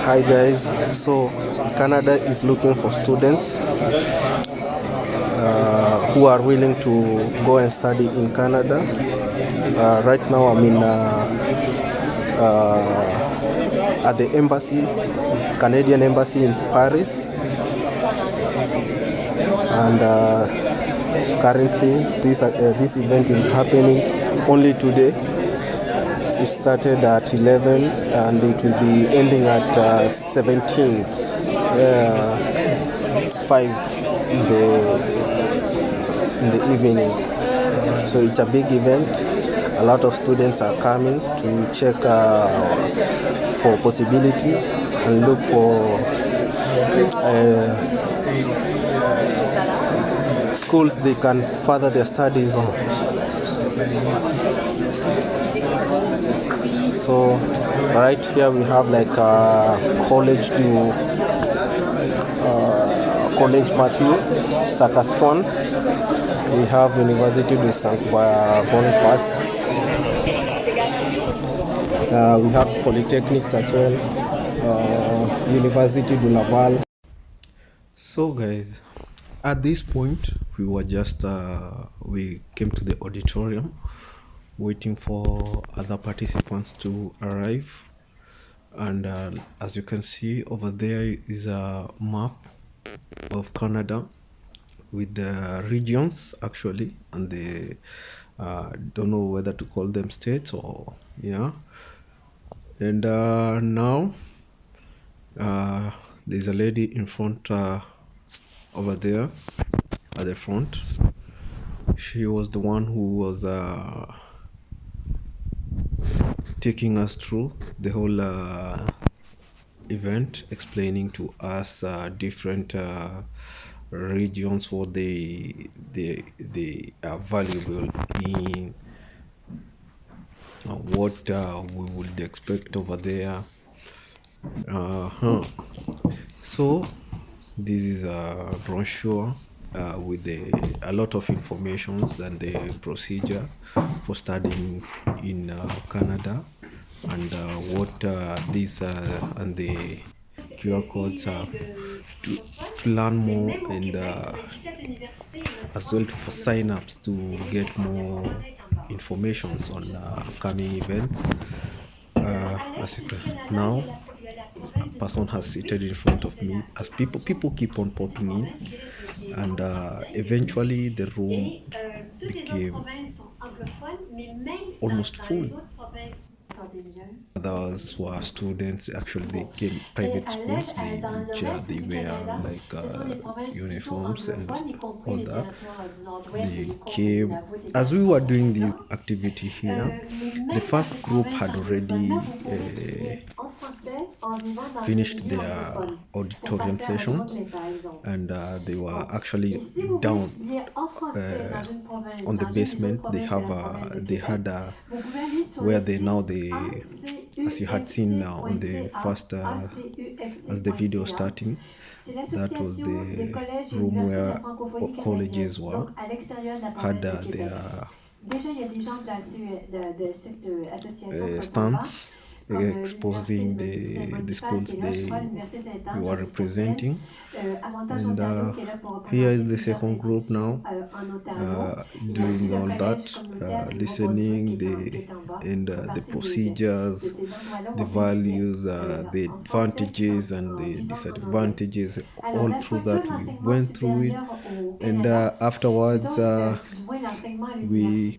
Hi guys, so Canada is looking for students who are willing to go and study in Canada. Right now I'm in at the embassy, Canadian embassy in Paris, and currently this event is happening only today. It started at 11 and it will be ending at 17th, 5 in the evening. So it's a big event. A lot of students are coming to check for possibilities and look for schools they can further their studies on. So right here we have like College Matthew Saskatchewan. We have University de St. Boniface. We have polytechnics as well. University de Laval. So guys, at this point we came to the auditorium waiting for other participants to arrive, and as you can see over there is a map of Canada with the regions actually, and the don't know whether to call them states or yeah. And now there's a lady in front over there at the front. She was the one who was taking us through the whole event, explaining to us different regions, what they are valuable in, what we would expect over there. So this is a brochure with a lot of informations and the procedure for studying in Canada, and what these and the QR codes are to learn more, and as well for sign-ups to get more informations on upcoming events. As you can now, a person has seated in front of me as people keep on popping in, and eventually the room became almost full. Others were students. Actually, they came private schools. They wear like uniforms and all that. They came as we were doing this activity here. The first group had already finished their auditorium session, and they were actually down on the basement. They had where as you had seen on the first as the video starting, that was the room where colleges had their stands exposing the schools they were representing. And here is the second group now, doing all that, listening the procedures, the values, the advantages and the disadvantages. All through that we went through it, and afterwards we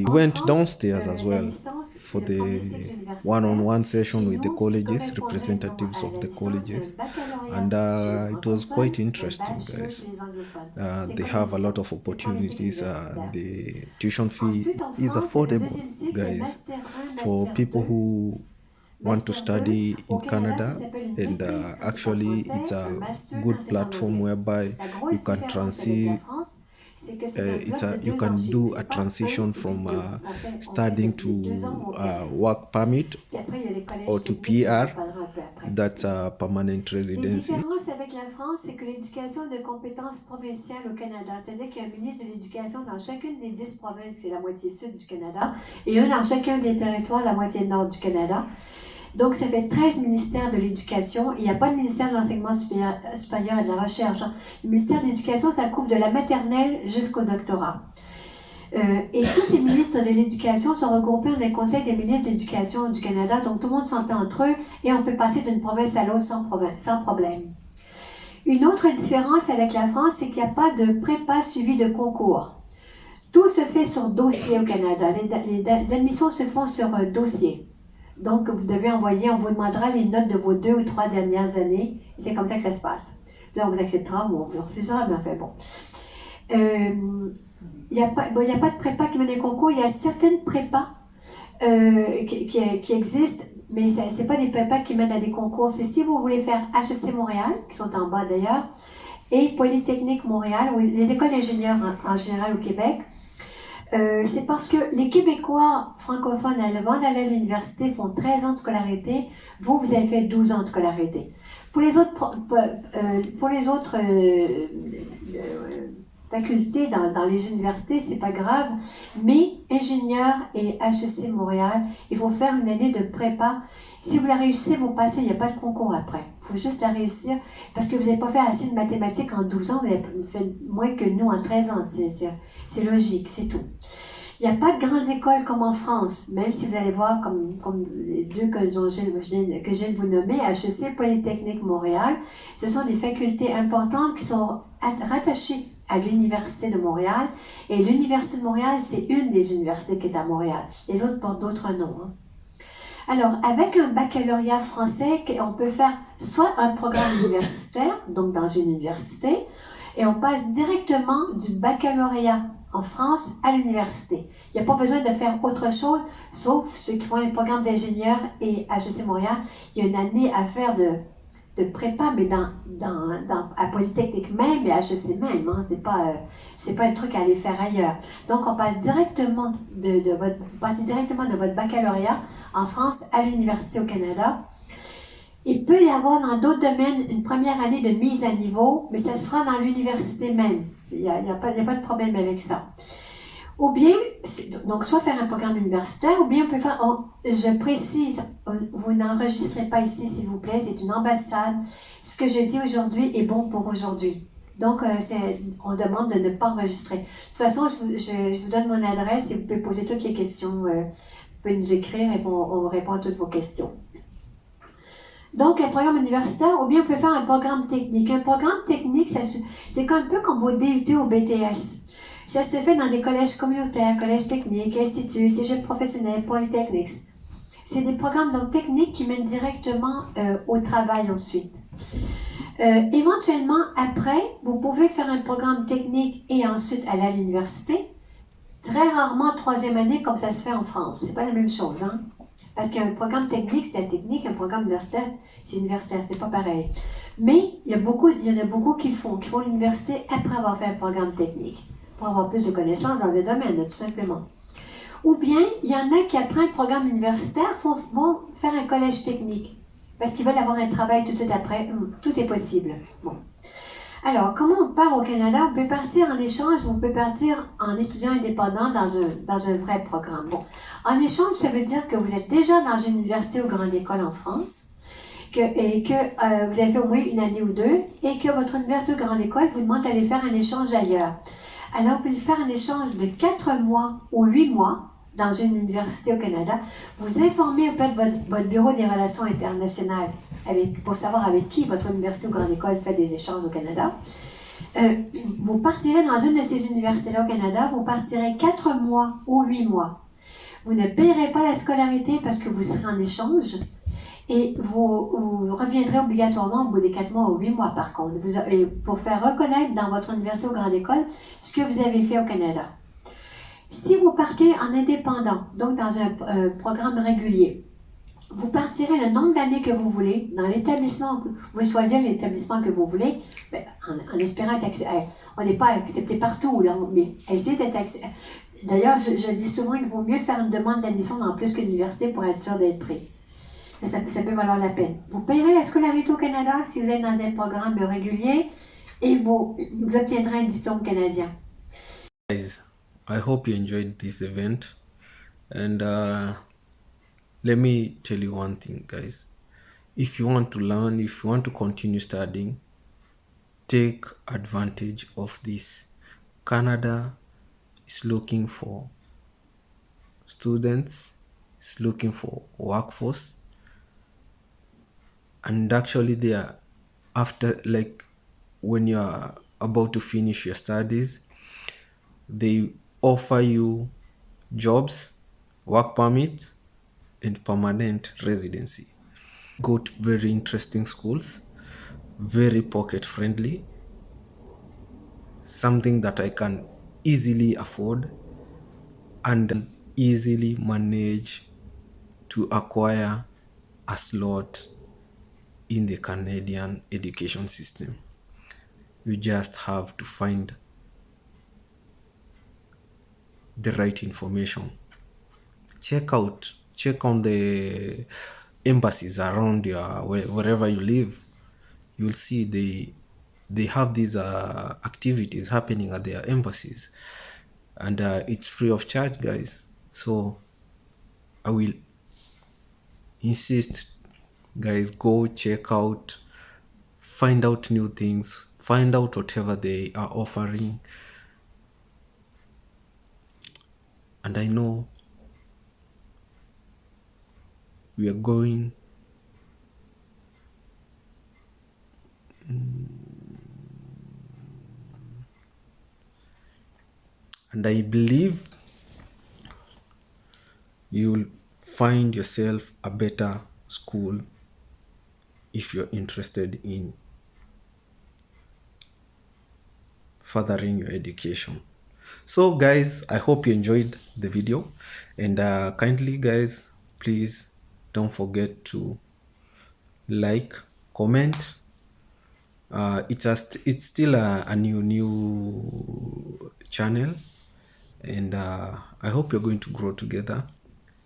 went downstairs as well for the one-on-one session with the colleges, representatives of the colleges, and it was quite interesting, guys. They have a lot of opportunities. The tuition fee is affordable, guys, for people who want to study in Canada, and actually it's a good platform whereby you can you can do a transition from studying to work permit or to PR, that's a permanent residency. avec la France, c'est que l'éducation est de compétence provinciale au Canada. C'est-à-dire qu'il y a un ministre de l'Éducation dans chacune des 10 provinces, c'est la moitié sud du Canada, et un dans chacun des territoires, la moitié nord du Canada. Donc, ça fait 13 ministères de l'Éducation. Il n'y a pas de ministère de l'Enseignement supérieur et de la Recherche. Le ministère de l'Éducation, ça couvre de la maternelle jusqu'au doctorat. Et tous ces ministres de l'Éducation sont regroupés dans le Conseil des ministres de l'Éducation du Canada. Donc, tout le monde s'entend entre eux et on peut passer d'une province à l'autre sans problème. Une autre différence avec la France, c'est qu'il n'y a pas de prépa suivi de concours. Tout se fait sur dossier au Canada. Les admissions se font sur dossier. Donc, vous devez envoyer, on vous demandera les notes de vos 2 ou 3 dernières années. C'est comme ça que ça se passe. Puis là, on vous acceptera ou on vous refusera, mais enfin bon. Il n'y a pas de prépa qui mène un concours. Il y a certaines prépas qui existent, mais ce n'est pas des prépas qui mènent à des concours. C'est si vous voulez faire HEC Montréal, qui sont en bas d'ailleurs, et Polytechnique Montréal, ou les écoles d'ingénieurs en général au Québec, c'est parce que les Québécois francophones avant d'aller à l'université font 13 ans de scolarité. Vous avez fait 12 ans de scolarité. Pour les autres, facultés dans les universités, c'est pas grave, mais ingénieur et HEC Montréal, il faut faire une année de prépa. Si vous la réussissez, vous passez, il n'y a pas de concours après. Il faut juste la réussir parce que vous n'avez pas fait assez de mathématiques en 12 ans, vous avez fait moins que nous en 13 ans. C'est logique, c'est tout. Il n'y a pas de grandes écoles comme en France, même si vous allez voir comme les deux que je viens de vous nommer, HEC, Polytechnique Montréal, ce sont des facultés importantes qui sont rattachées à l'Université de Montréal. Et l'Université de Montréal, c'est une des universités qui est à Montréal. Les autres portent d'autres noms. Hein. Alors, avec un baccalauréat français, on peut faire soit un programme universitaire, donc dans une université, et on passe directement du baccalauréat en France à l'université. Il n'y a pas besoin de faire autre chose, sauf ceux qui font les programmes d'ingénieur et HEC Montréal. Il y a une année à faire de prépa, mais à Polytechnique même et à HEC même. Hein. C'est pas un truc à aller faire ailleurs. Donc, on passe directement de votre baccalauréat en France à l'université au Canada. Il peut y avoir dans d'autres domaines une première année de mise à niveau, mais ça se fera dans l'université même. Il n'y a pas de problème avec ça. Ou bien, donc soit faire un programme universitaire, ou bien on peut faire, je précise, vous n'enregistrez pas ici s'il vous plaît, c'est une ambassade. Ce que je dis aujourd'hui est bon pour aujourd'hui. Donc, on demande de ne pas enregistrer. De toute façon, je vous donne mon adresse et vous pouvez poser toutes les questions. Vous pouvez nous écrire et on répond à toutes vos questions. Donc, un programme universitaire, ou bien on peut faire un programme technique. Un programme technique, c'est un peu comme vos DUT ou BTS. Ça se fait dans des collèges communautaires, collèges techniques, instituts, cégep professionnels, polytechniques. C'est des programmes donc techniques qui mènent directement au travail ensuite. Éventuellement, après, vous pouvez faire un programme technique et ensuite aller à l'université. Très rarement, troisième année, comme ça se fait en France. C'est pas la même chose, hein? Parce qu'un programme technique, c'est la technique, un programme universitaire, c'est universitaire, c'est pas pareil. Mais il y en a beaucoup qui font l'université après avoir fait un programme technique, pour avoir plus de connaissances dans un domaine, tout simplement. Ou bien, il y en a qui, après un programme universitaire, vont faire un collège technique, parce qu'ils veulent avoir un travail tout de suite après. Tout est possible. Bon. Alors, comment on part au Canada? On peut partir en échange ou on peut partir en étudiant indépendant dans un vrai programme. Bon. En échange, ça veut dire que vous êtes déjà dans une université ou grande école en France, que vous avez fait au moins une année ou deux, et que votre université ou grande école vous demande d'aller faire un échange ailleurs. Alors, vous pouvez faire un échange de 4 mois ou 8 mois dans une université au Canada. Vous informez un peu de votre bureau des relations internationales pour savoir avec qui votre université ou grande école fait des échanges au Canada. Vous partirez dans une de ces universités-là au Canada, vous partirez 4 mois ou 8 mois. Vous ne payerez pas la scolarité parce que vous serez en échange et vous reviendrez obligatoirement au bout des 4 mois ou 8 mois par contre, pour faire reconnaître dans votre université ou grande école ce que vous avez fait au Canada. Si vous partez en indépendant, donc dans un programme régulier, vous partirez le nombre d'années que vous voulez dans l'établissement, vous choisissez l'établissement que vous voulez, en espérant être accepté. On n'est pas accepté partout, là, mais essayez d'être accepté. D'ailleurs, je dis souvent qu'il vaut mieux faire une demande d'admission dans plus qu'une université pour être sûr d'être pris. Ça peut valoir la peine. Vous payerez la scolarité au Canada si vous êtes dans un programme régulier et vous obtiendrez un diplôme canadien. Guys, I hope you enjoyed this event, and let me tell you one thing, guys. If you want to learn, if you want to continue studying, take advantage of this. Canada is looking for students, is looking for workforce, and actually they are, after, like, when you are about to finish your studies, they offer you jobs, work permit, and permanent residency. Got very interesting schools, very pocket friendly, something that I can easily afford and easily manage to acquire a slot in the Canadian education system. You just have to find the right information. Check on the embassies around your wherever you live. You'll see they have these activities happening at their embassies, and it's free of charge, guys. So I will insist, guys, go check out, find out new things, find out whatever they are offering, and I know we are going and I believe you'll find yourself a better school if you're interested in furthering your education. So guys, I hope you enjoyed the video, and kindly, guys, please don't forget to like, comment. It's still a new channel, and I hope you're going to grow together,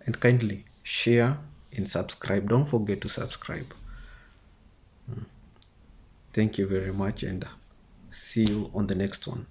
and kindly share and subscribe. Don't forget to subscribe. Thank you very much, and see you on the next one.